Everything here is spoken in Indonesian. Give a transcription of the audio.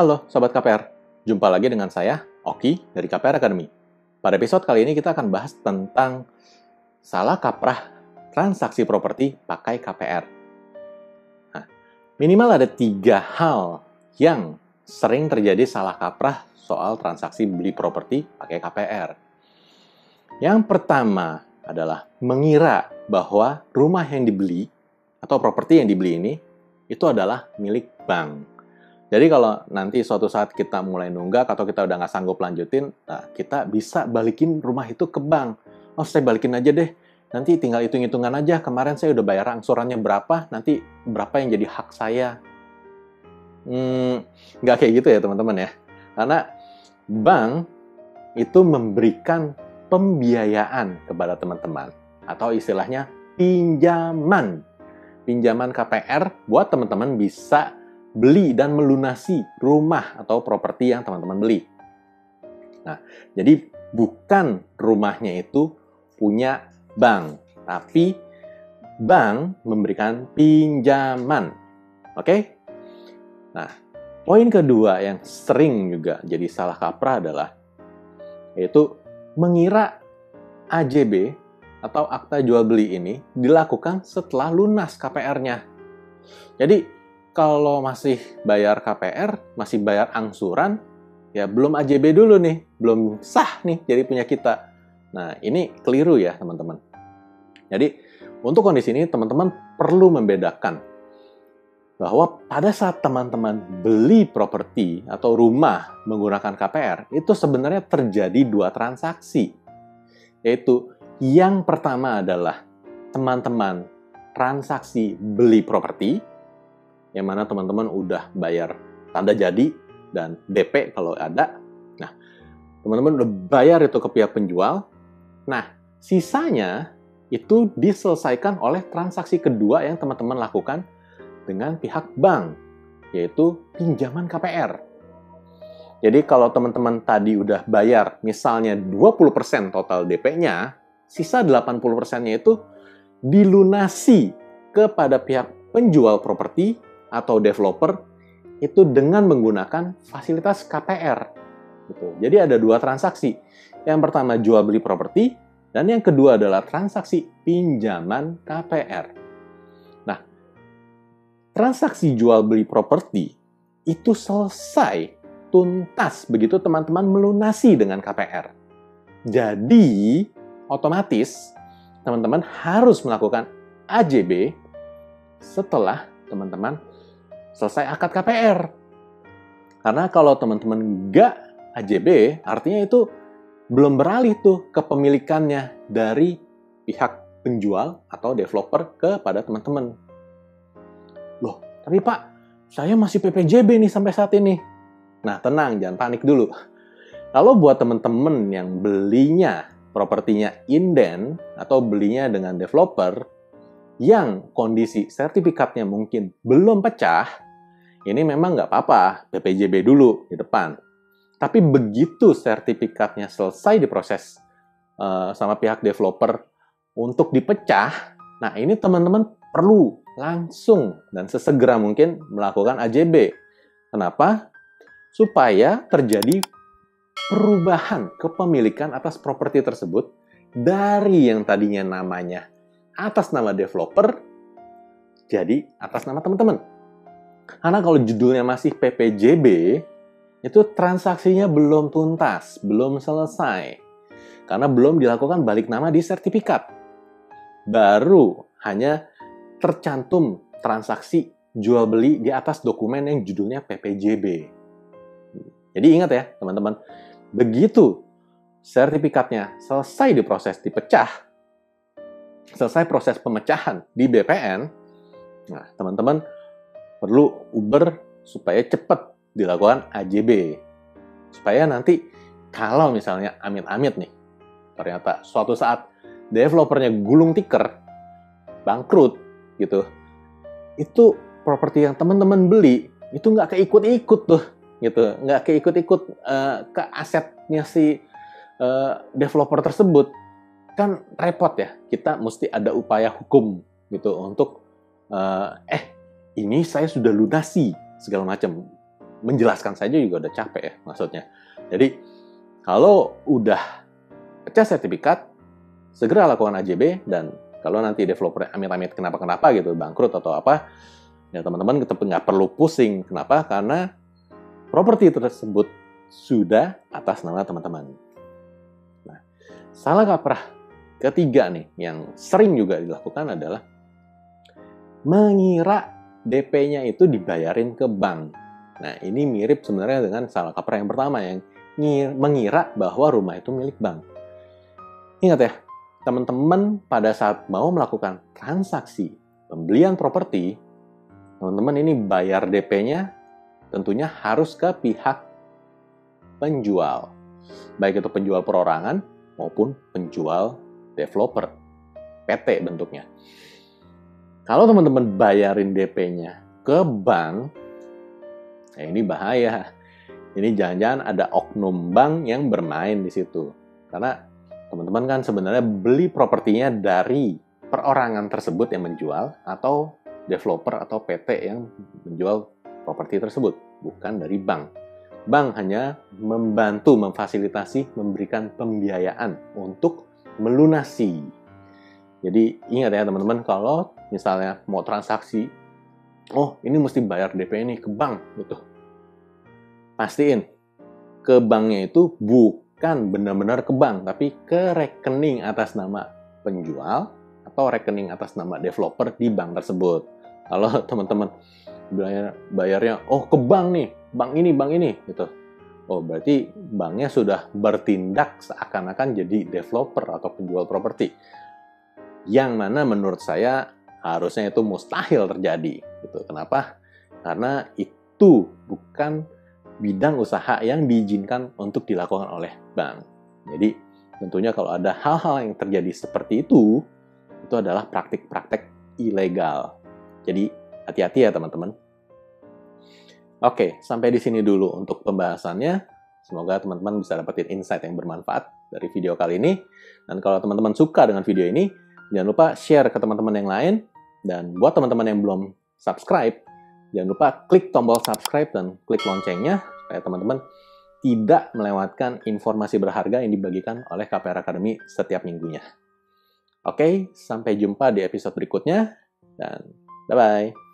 Halo Sobat KPR, jumpa lagi dengan saya, Oki dari KPR Academy. Pada episode kali ini kita akan bahas tentang salah kaprah transaksi properti pakai KPR. Nah, minimal ada 3 hal yang sering terjadi salah kaprah soal transaksi beli properti pakai KPR. Yang pertama adalah mengira bahwa rumah yang dibeli atau properti yang dibeli ini itu adalah milik bank. Jadi kalau nanti suatu saat kita mulai nunggak atau kita udah nggak sanggup lanjutin, nah kita bisa balikin rumah itu ke bank. Oh, saya balikin aja deh. Nanti tinggal hitung-hitungan aja. Kemarin saya udah bayar angsurannya berapa, nanti berapa yang jadi hak saya. Nggak kayak gitu ya teman-teman ya. Karena bank itu memberikan pembiayaan kepada teman-teman. Atau istilahnya pinjaman. Pinjaman KPR buat teman-teman bisa beli dan melunasi rumah atau properti yang teman-teman beli. Nah, jadi bukan rumahnya itu punya bank, tapi bank memberikan pinjaman. Oke? Nah, poin kedua yang sering juga jadi salah kaprah adalah yaitu mengira AJB atau akta jual beli ini dilakukan setelah lunas KPR-nya. Jadi kalau masih bayar KPR, masih bayar angsuran, ya belum AJB dulu nih, belum sah nih jadi punya kita. Nah, ini keliru ya teman-teman. Jadi, untuk kondisi ini teman-teman perlu membedakan bahwa pada saat teman-teman beli properti atau rumah menggunakan KPR, itu sebenarnya terjadi 2 transaksi. Yaitu, yang pertama adalah teman-teman transaksi beli properti, yang mana teman-teman udah bayar tanda jadi dan DP kalau ada. Nah, teman-teman udah bayar itu ke pihak penjual. Nah, sisanya itu diselesaikan oleh transaksi kedua yang teman-teman lakukan dengan pihak bank, yaitu pinjaman KPR. Jadi kalau teman-teman tadi udah bayar misalnya 20% total DP-nya, sisa 80%-nya itu dilunasi kepada pihak penjual properti atau developer itu dengan menggunakan fasilitas KPR. Gitu. Jadi ada 2 transaksi. Yang pertama jual beli properti dan yang kedua adalah transaksi pinjaman KPR. Nah, transaksi jual beli properti itu selesai tuntas begitu teman-teman melunasi dengan KPR. Jadi, otomatis teman-teman harus melakukan AJB setelah teman-teman selesai akad KPR. Karena kalau teman-teman nggak AJB, artinya itu belum beralih tuh kepemilikannya dari pihak penjual atau developer kepada teman-teman. Loh, tapi Pak, saya masih PPJB nih sampai saat ini. Nah, tenang, jangan panik dulu. Kalau buat teman-teman yang belinya propertinya inden atau belinya dengan developer yang kondisi sertifikatnya mungkin belum pecah, ini memang nggak apa-apa, PPJB dulu di depan. Tapi begitu sertifikatnya selesai diproses sama pihak developer untuk dipecah, nah ini teman-teman perlu langsung dan sesegera mungkin melakukan AJB. Kenapa? Supaya terjadi perubahan kepemilikan atas properti tersebut dari yang tadinya namanya atas nama developer jadi atas nama teman-teman. Karena kalau judulnya masih PPJB, itu transaksinya belum tuntas, belum selesai. Karena belum dilakukan balik nama di sertifikat. Baru hanya tercantum transaksi jual beli di atas dokumen yang judulnya PPJB. Jadi ingat ya teman-teman, begitu sertifikatnya selesai diproses dipecah, selesai proses pemecahan di BPN, nah teman-teman perlu Uber supaya cepat dilakukan AJB. Supaya nanti kalau misalnya amit-amit nih, ternyata suatu saat developernya gulung tikar, bangkrut gitu, itu properti yang teman-teman beli itu nggak keikut-ikut tuh, gitu, nggak keikut-ikut ke asetnya si developer tersebut. Kan repot ya, kita mesti ada upaya hukum gitu untuk ini saya sudah lunasi segala macam. menjelaskan saja juga udah capek ya maksudnya. Jadi kalau udah pecah sertifikat, segera lakukan AJB, dan kalau nanti developer amit-amit kenapa-kenapa gitu, bangkrut atau apa, ya teman-teman tetap nggak perlu pusing. Kenapa? Karena properti tersebut sudah atas nama teman-teman. Nah, salah kaprah ketiga nih, yang sering juga dilakukan adalah mengira DP-nya itu dibayarin ke bank. Nah, ini mirip sebenarnya dengan salah kaprah yang pertama, yang mengira bahwa rumah itu milik bank. Ingat ya, teman-teman pada saat mau melakukan transaksi pembelian properti, teman-teman ini bayar DP-nya tentunya harus ke pihak penjual. Baik itu penjual perorangan maupun penjual developer, PT bentuknya. Kalau teman-teman bayarin DP-nya ke bank, ini bahaya. Ini jangan-jangan ada oknum bank yang bermain di situ. Karena teman-teman kan sebenarnya beli propertinya dari perorangan tersebut yang menjual, atau developer atau PT yang menjual properti tersebut, bukan dari bank. Bank hanya membantu, memfasilitasi, memberikan pembiayaan untuk melunasi. Jadi ingat ya teman-teman, kalau misalnya mau transaksi, oh ini mesti bayar DP ini ke bank gitu. Pastiin ke banknya itu bukan benar-benar ke bank, tapi ke rekening atas nama penjual atau rekening atas nama developer di bank tersebut. Kalau teman-teman bayarnya, oh ke bank nih, bank ini gitu. Oh berarti banknya sudah bertindak seakan-akan jadi developer atau penjual properti. Yang mana menurut saya harusnya itu mustahil terjadi. Gitu. Kenapa? Karena itu bukan bidang usaha yang diizinkan untuk dilakukan oleh bank. Jadi tentunya kalau ada hal-hal yang terjadi seperti itu adalah praktik-praktik ilegal. Jadi hati-hati ya teman-teman. Oke, sampai di sini dulu untuk pembahasannya. Semoga teman-teman bisa dapetin insight yang bermanfaat dari video kali ini. Dan kalau teman-teman suka dengan video ini, jangan lupa share ke teman-teman yang lain. Dan buat teman-teman yang belum subscribe, jangan lupa klik tombol subscribe dan klik loncengnya supaya teman-teman tidak melewatkan informasi berharga yang dibagikan oleh KPR Academy setiap minggunya. Oke, sampai jumpa di episode berikutnya dan bye-bye.